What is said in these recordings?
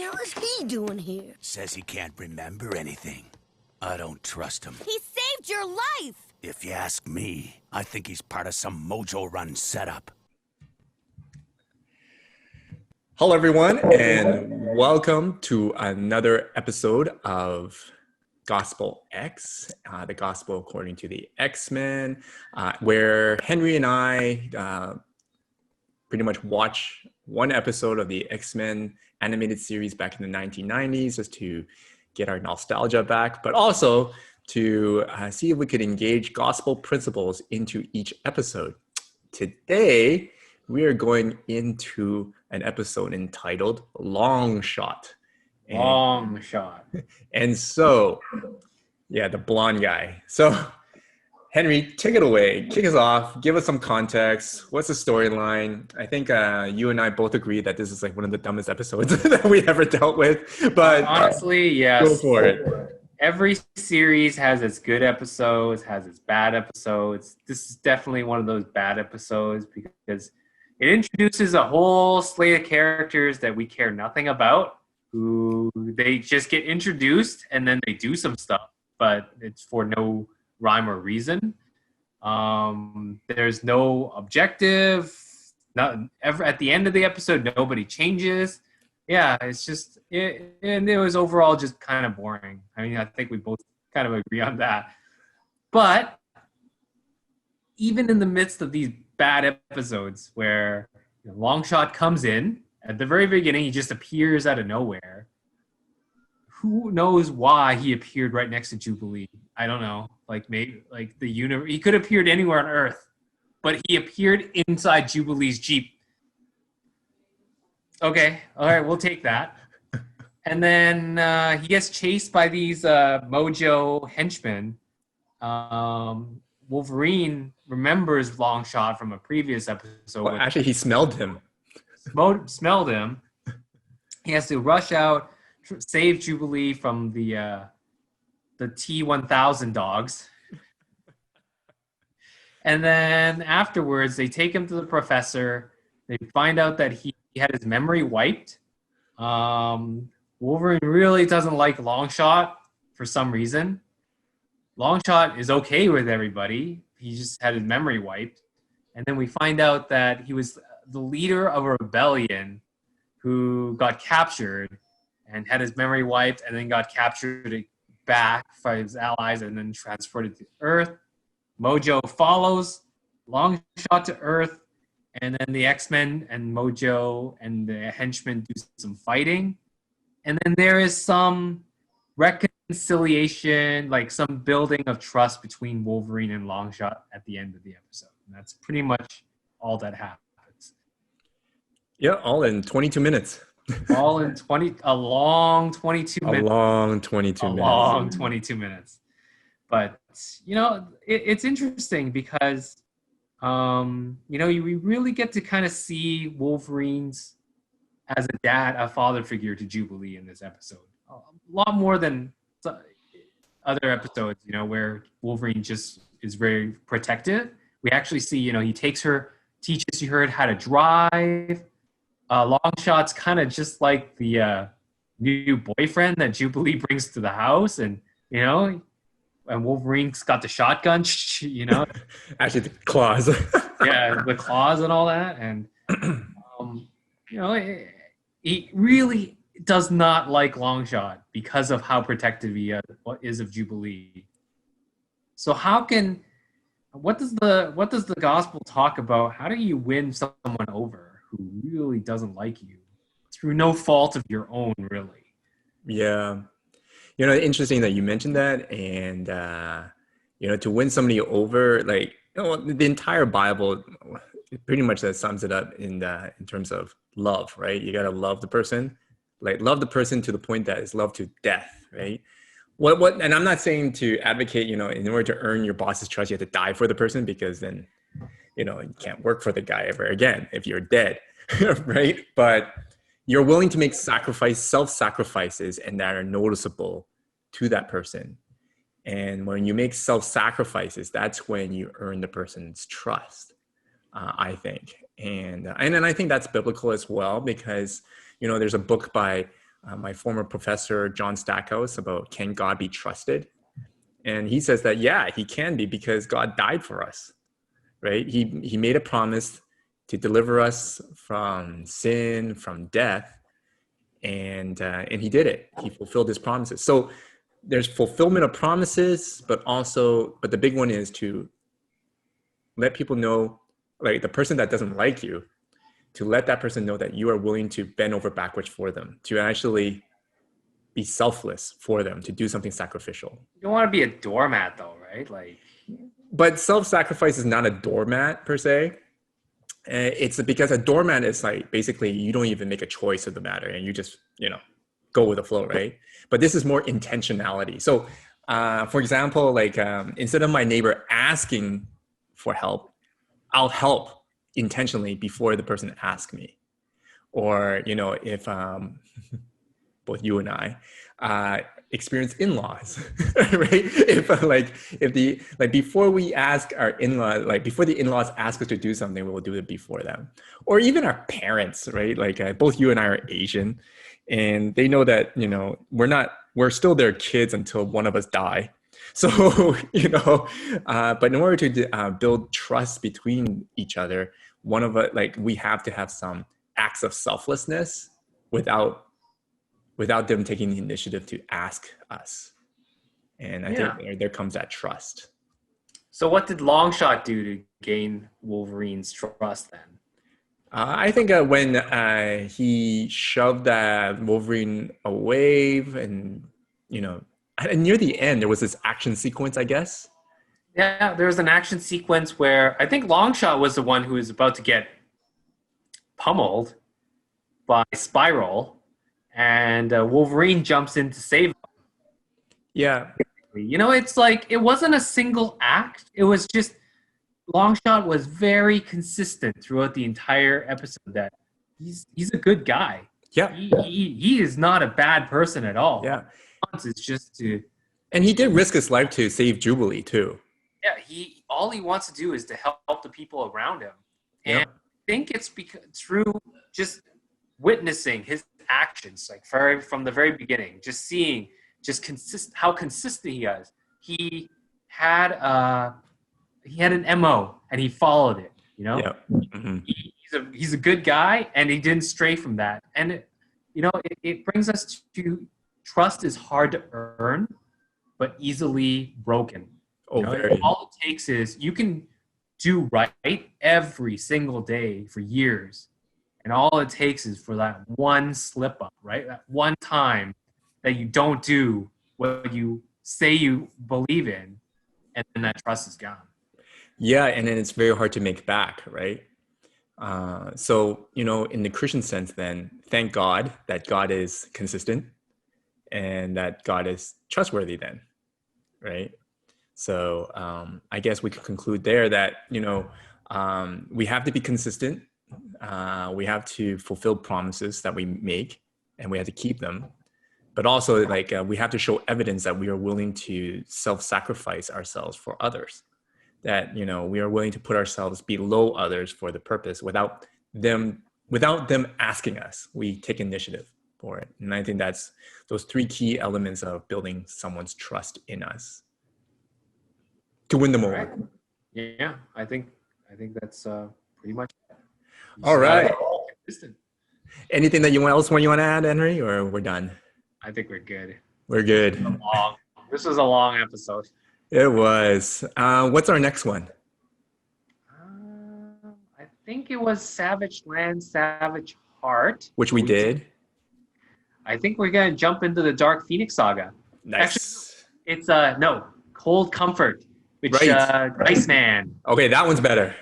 hell is he doing here? Says he can't remember anything. I don't trust him. He saved your life! If you ask me, I think he's part of some Mojo Run setup. Hello, everyone, and welcome to another episode of GospelX, the Gospel according to the X-Men, where Henry and I pretty much watch one episode of the X-Men animated series back in the 1990s just to get our nostalgia back, but also to see if we could engage gospel principles into each episode. Today, we are going into an episode entitled Longshot. Longshot. And so, yeah, the blonde guy. So, Henry, take it away. Kick us off. Give us some context. What's the storyline? I think you and I both agree that this is like one of the dumbest episodes that we ever dealt with. But honestly, yes. Go for it. Every series has its good episodes, has its bad episodes. This is definitely one of those bad episodes because it introduces a whole slate of characters that we care nothing about, who they just get introduced and then they do some stuff, but it's for no rhyme or reason. There's no objective. Not ever at the end of the episode, nobody changes. Yeah, it's just and it was overall just kind of boring. I mean, I think we both kind of agree on that. But even in the midst of these bad episodes where Longshot comes in at the very beginning, he just appears out of nowhere. Who knows why he appeared right next to Jubilee? I don't know. Like maybe like the universe. He could have appeared anywhere on Earth, but he appeared inside Jubilee's Jeep. Okay, all right, we'll take that. And then he gets chased by these Mojo henchmen. Wolverine remembers Longshot from a previous episode. Well, actually, he smelled him. Smelled him. He has to rush out, save Jubilee from the T-1000 dogs. And then afterwards, they take him to the professor. They find out that he had his memory wiped. Wolverine really doesn't like Longshot for some reason. Longshot is okay with everybody. He just had his memory wiped. And then we find out that he was the leader of a rebellion who got captured and had his memory wiped and then got captured back by his allies and then transported to Earth. Mojo follows Longshot to Earth, and then the X-Men and Mojo and the henchmen do some fighting. And then there is some reconciliation, like some building of trust between Wolverine and Longshot at the end of the episode. And that's pretty much all that happens. Yeah, all in 22 minutes. All in a long 22 minutes. A long 22 minutes. A long 22 minutes. But, it's interesting because, we really get to kind of see Wolverine's as a father figure to Jubilee in this episode. A lot more than other episodes, where Wolverine just is very protective. We actually see, he takes her, teaches her how to drive. Longshot's kind of just like the new boyfriend that Jubilee brings to the house, and and Wolverine's got the shotgun, Actually, the claws. Yeah, the claws and all that, and he really does not like Longshot because of how protective he is of Jubilee. So what does the gospel talk about? How do you win someone over who really doesn't like you through no fault of your own, really? Yeah. Interesting that you mentioned that. And, to win somebody over, like, the entire Bible pretty much that sums it up in terms of love, right? You got to love the person, like love the person to the point that is love to death, right? And I'm not saying to advocate, in order to earn your boss's trust, you have to die for the person, because then, you can't work for the guy ever again if you're dead, right? But you're willing to make self-sacrifices, and that are noticeable to that person. And when you make self-sacrifices, that's when you earn the person's trust, I think. And then I think that's biblical as well, because, there's a book by my former professor, John Stackhouse, about can God be trusted? And he says that, yeah, he can be because God died for us, right? He made a promise to deliver us from sin, from death, and he did it. He fulfilled his promises. So there's fulfillment of promises, but the big one is to let people know, like the person that doesn't like you, to let that person know that you are willing to bend over backwards for them, to actually be selfless for them, to do something sacrificial. You don't want to be a doormat though, right? Like, but self-sacrifice is not a doormat per se. It's because a doormat is like basically you don't even make a choice of the matter and you just, go with the flow, right? But this is more intentionality. So for example, like instead of my neighbor asking for help, I'll help intentionally before the person asks me. Or, if both you and I experience in-laws, right? Before we ask our in-laws, like before the in-laws ask us to do something, we will do it before them. Or even our parents, right? Like both you and I are Asian, and they know that, we're still their kids until one of us die. So, but in order to build trust between each other, one of us, like we have to have some acts of selflessness without them taking the initiative to ask us. And I think there comes that trust. so what did Longshot do to gain Wolverine's trust then? I think when he shoved that Wolverine away and, and near the end, there was this action sequence, I guess. Yeah, there was an action sequence where I think Longshot was the one who was about to get pummeled by Spiral, and Wolverine jumps in to save him. Yeah. It's like it wasn't a single act. It was just Longshot was very consistent throughout the entire episode that he's a good guy. Yeah. He is not a bad person at all. Yeah. It's just to, and he did risk his life to save Jubilee too. Yeah, all he wants to do is to help the people around him. And I think it's through just witnessing his actions, like from the very beginning, just seeing how consistent he is. He had an MO and he followed it. Yeah. Mm-hmm. He's a good guy and he didn't stray from that. And it brings us to trust is hard to earn, but easily broken. All it takes is you can do right every single day for years. And all it takes is for that one slip up, right? That one time that you don't do what you say you believe in, and then that trust is gone. Yeah, and then it's very hard to make back, right? So, in the Christian sense, then, thank God that God is consistent and that God is trustworthy then, right? So I guess we could conclude there that, we have to be consistent. We have to fulfill promises that we make and we have to keep them. But also we have to show evidence that we are willing to self-sacrifice ourselves for others, that, we are willing to put ourselves below others for the purpose without them asking us. We take initiative for it. And I think that's those three key elements of building someone's trust in us to win them over. Right. Yeah, I think that's pretty much it. All right. Anything that you want to add, Henry, or we're done? I think we're good. We're good. This was a long episode. It was. What's our next one? I think it was Savage Land, Savage Heart. Which we did. I think we're going to jump into the Dark Phoenix saga. Nice. Actually, it's Cold Comfort, which Iceman. Okay, that one's better.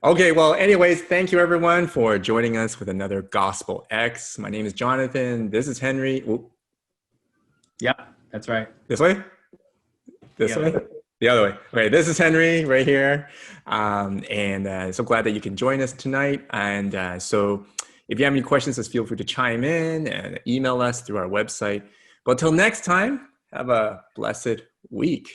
Okay, well, anyways, thank you everyone for joining us with another GospelX. My name is Jonathan. This is Henry. Ooh. Yeah, that's right. This way? This way? The other way. Okay, this is Henry right here. And so glad that you can join us tonight. And so if you have any questions, just feel free to chime in and email us through our website. But until next time, have a blessed week.